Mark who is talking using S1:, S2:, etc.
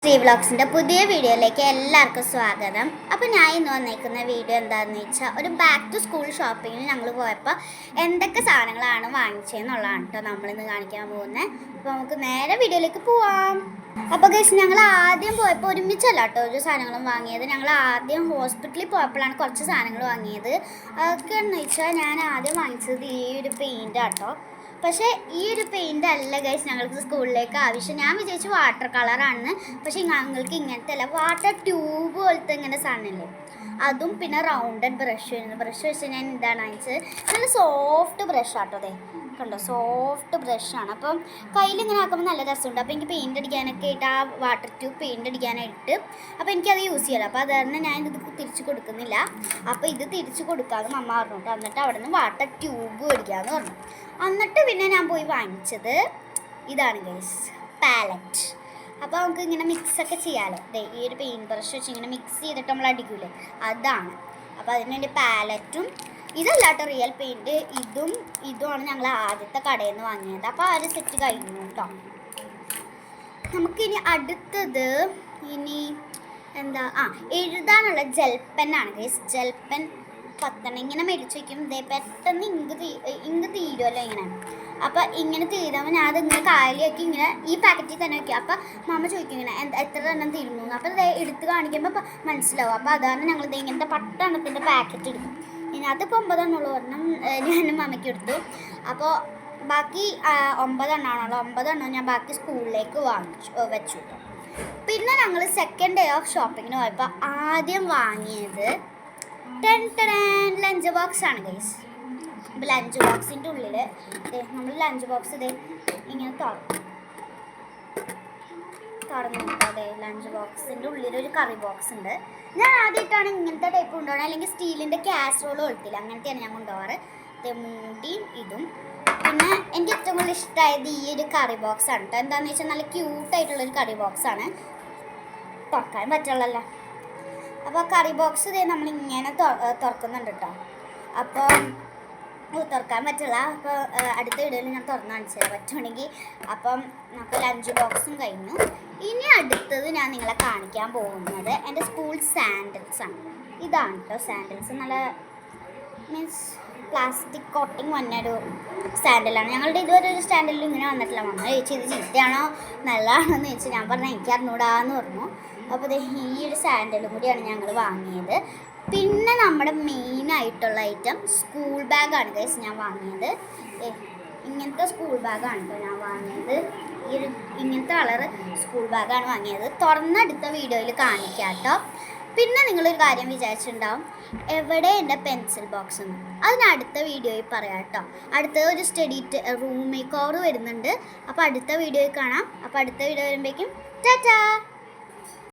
S1: ശ്രീ വ്ളോഗ്സിൻ്റെ പുതിയ വീഡിയോയിലേക്ക് എല്ലാവർക്കും സ്വാഗതം. അപ്പോൾ ഞാൻ ഇന്ന് വന്നിരിക്കുന്ന വീഡിയോ എന്താണെന്ന് വെച്ചാൽ ഒരു ബാക്ക് ടു സ്കൂൾ ഷോപ്പിങ്ങിൽ ഞങ്ങൾ പോയപ്പോൾ എന്തൊക്കെ സാധനങ്ങളാണ് വാങ്ങിച്ചതെന്നുള്ളതാണ് കേട്ടോ നമ്മളിന്ന് കാണിക്കാൻ പോകുന്നത്. അപ്പോൾ നമുക്ക് നേരെ വീഡിയോയിലേക്ക് പോവാം. അപ്പോൾ ഗൈസ് ഞങ്ങൾ ആദ്യം പോയപ്പോൾ ഒരുമിച്ചല്ല കേട്ടോ ഒരു സാധനങ്ങളും വാങ്ങിയത്. ഞങ്ങൾ ആദ്യം ഹോസ്പിറ്റലിൽ പോയപ്പോഴാണ് കുറച്ച് സാധനങ്ങൾ വാങ്ങിയത്. അതൊക്കെ എന്ന് വെച്ചാൽ ഞാൻ ആദ്യം വാങ്ങിച്ചത് ഈ ഒരു പെയിൻ്റ് കേട്ടോ. പക്ഷേ ഈ ഒരു പെയിൻ്റ് അല്ല ഗൈസ് ഞങ്ങൾക്ക് സ്കൂളിലേക്ക് ആവശ്യം. ഞാൻ വിചാരിച്ചു വാട്ടർ കളറാണെന്ന്. പക്ഷേ ഞങ്ങൾക്ക് ഇങ്ങനത്തെ അല്ല, വാട്ടർ ട്യൂബ് പോലത്തെ ഇങ്ങനെ സാധനമല്ലേ അതും പിന്നെ റൗണ്ടഡ് ബ്രഷ് വരുന്നത്. ബ്രഷ് വെച്ച് ഞാൻ ഇതാണ് വാങ്ങിച്ചത്. നല്ല സോഫ്റ്റ് ബ്രഷ് ആട്ടോ. അതെ കണ്ടോ, സോഫ്റ്റ് ബ്രഷാണ്. അപ്പം കയ്യിലിങ്ങനെ ആക്കുമ്പോൾ നല്ല രസമുണ്ട്. അപ്പോൾ എനിക്ക് പെയിൻ്റ് അടിക്കാനൊക്കെ ആയിട്ട് ആ വാട്ടർ ട്യൂബ് പെയിൻ്റ് അടിക്കാനായിട്ട് അപ്പോൾ എനിക്കത് യൂസ് ചെയ്യാം. അപ്പോൾ അതാണ് ഞാൻ ഇത് തിരിച്ച് കൊടുക്കുന്നില്ല. അപ്പോൾ ഇത് തിരിച്ച് കൊടുക്കാമെന്ന് അമ്മ പറഞ്ഞു കേട്ടോ. എന്നിട്ട് അവിടെ നിന്ന് വാട്ടർ ട്യൂബ് മേടിക്കാമെന്ന് പറഞ്ഞു. എന്നിട്ട് പിന്നെ ഞാൻ പോയി വാങ്ങിച്ചത് ഇതാണ് ഗൈസ്, പാലറ്റ്. അപ്പോൾ നമുക്ക് ഇങ്ങനെ മിക്സൊക്കെ ചെയ്യാമല്ലോ. അതെ ഈ ഒരു പെയിൻറ്റ് ബ്രഷ് വെച്ച് ഇങ്ങനെ മിക്സ് ചെയ്തിട്ട് നമ്മൾ അടിക്കൂലേ, അതാണ്. അപ്പോൾ അതിന് വേണ്ടി പാലറ്റും ഇതല്ലാട്ടോ റിയൽ പെയിൻറ്റ്, ഇതുമാണ് ഞങ്ങൾ ആദ്യത്തെ കടയിൽ നിന്ന് വാങ്ങിയത്. അപ്പോൾ ആ ഒരു സെറ്റ് കഴിഞ്ഞു കേട്ടോ. നമുക്കിനി അടുത്തത് എന്താ എഴുതാനുള്ള ജെൽ പെന്നാണ് ഗൈസ്. ജെൽ പെൻ 10 ഇങ്ങനെ മേടിച്ച് വയ്ക്കും. ഇതേ പെട്ടെന്ന് ഇങ്ക് തീരുമല്ലോ ഇങ്ങനെ. അപ്പോൾ ഇങ്ങനെ തീരുമ്പോൾ ഞാൻ അതിങ്ങനെ കാലിയാക്കി ഇങ്ങനെ ഈ പാക്കറ്റിൽ തന്നെ വയ്ക്കും. അപ്പോൾ മാമ ചോദിക്കും ഇങ്ങനെ എത്ര എണ്ണം തീരുന്നു. അപ്പോൾ ഇത് എടുത്ത് കാണിക്കുമ്പോൾ മനസ്സിലാവും. അപ്പോൾ അതാണ് ഞങ്ങൾ ഇങ്ങനത്തെ 10 എണ്ണത്തിൻ്റെ പാക്കറ്റ് എടുക്കും. ഇതിനകത്ത് 9 എണ്ണമുള്ളൂ, ഒരെണ്ണം ഞാനും മമ്മയ്ക്ക് എടുത്തു. അപ്പോൾ ബാക്കി 9 എണ്ണമാണല്ലോ, 9 എണ്ണം ഞാൻ ബാക്കി സ്കൂളിലേക്ക് വെച്ചു. പിന്നെ ഞങ്ങൾ സെക്കൻഡ് ഡേ ഓഫ് ഷോപ്പിങ്ങിന് പോയപ്പോൾ ആദ്യം വാങ്ങിയത് ലഞ്ച് ബോക്സ് ആണ് ഗൈസ്. അപ്പോൾ ലഞ്ച് ബോക്സിൻ്റെ ഉള്ളിൽ നമ്മൾ ലഞ്ച് ബോക്സ് ഇങ്ങനെ തുറന്നു. അതെ ലഞ്ച് ബോക്സിൻ്റെ ഉള്ളിൽ ഒരു കറി ബോക്സ് ഉണ്ട്. ഞാൻ ആദ്യമായിട്ടാണ് ഇങ്ങനത്തെ ടൈപ്പ് കൊണ്ടുപോകണം. അല്ലെങ്കിൽ സ്റ്റീലിൻ്റെ കാസറോൾ കൊളുത്തില്ല, അങ്ങനത്തെയാണ് ഞാൻ കൊണ്ടുപോകാറ്. മൂടിയും ഇതും. പിന്നെ എനിക്ക് ഏറ്റവും കൂടുതൽ ഇഷ്ടമായത് ഈ ഒരു കറി ബോക്സ് ആണ് കേട്ടോ. എന്താണെന്ന് വെച്ചാൽ നല്ല ക്യൂട്ടായിട്ടുള്ളൊരു കറി ബോക്സാണ്. തുറക്കാൻ പറ്റുള്ളല്ലോ. അപ്പോൾ കറി ബോക്സ് നമ്മളിങ്ങനെ തുറക്കുന്നുണ്ട് കേട്ടോ. അപ്പം തുറക്കാൻ പറ്റില്ല. അപ്പോൾ അടുത്ത വീഡിയോയിൽ ഞാൻ തുറന്ന് കാണിച്ചു തരാം പറ്റുവാണെങ്കിൽ. അപ്പം നമുക്ക് ലഞ്ച് ബോക്സും കഴിഞ്ഞു. ഇനി അടുത്തത് ഞാൻ നിങ്ങളെ കാണിക്കാൻ പോകുന്നത് എൻ്റെ സ്കൂൾ സാൻഡൽസാണ്. ഇതാണ് കേട്ടോ സാൻഡൽസ്. നല്ല മീൻസ് പ്ലാസ്റ്റിക് കോട്ടിങ് വന്നൊരു സാൻഡലാണ്. ഞങ്ങളുടെ ഇതുവരെ ഒരു സാൻഡലിൽ ഇങ്ങനെ വന്നിട്ടില്ല. മമ്മ ചോദിച്ചു ഇത് ചീത്തയാണോ നല്ലതാണോ എന്ന് ചോദിച്ചു. ഞാൻ പറഞ്ഞു എനിക്ക് അറിഞ്ഞൂടാന്ന് പറഞ്ഞു. അപ്പോൾ ഈ ഒരു സാൻഡലും കൂടിയാണ് ഞങ്ങൾ വാങ്ങിയത്. പിന്നെ നമ്മുടെ മെയിനായിട്ടുള്ള ഐറ്റം സ്കൂൾ ബാഗാണ് ഗൈസ് ഞാൻ വാങ്ങിയത്. ഇങ്ങനത്തെ സ്കൂൾ ബാഗാണ് കേട്ടോ ഞാൻ വാങ്ങിയത്. ഇങ്ങനത്തെ കളറ് സ്കൂൾ ബാഗാണ് വാങ്ങിയത്. തുറന്നെടുത്ത വീഡിയോയിൽ കാണിക്കാം കേട്ടോ. പിന്നെ നിങ്ങളൊരു കാര്യം വിചാരിച്ചിട്ടുണ്ടാവും, എവിടെ എൻ്റെ പെൻസിൽ ബോക്സ് എന്ന്. അതിനടുത്ത വീഡിയോയിൽ പറയാം കേട്ടോ. അടുത്ത ഒരു സ്റ്റഡി റൂം മേക്ക് ഓവർ വരുന്നുണ്ട്. അപ്പോൾ അടുത്ത വീഡിയോയിൽ കാണാം. അപ്പോൾ അടുത്ത വീഡിയോ വരുമ്പോഴേക്കും ടാറ്റാ.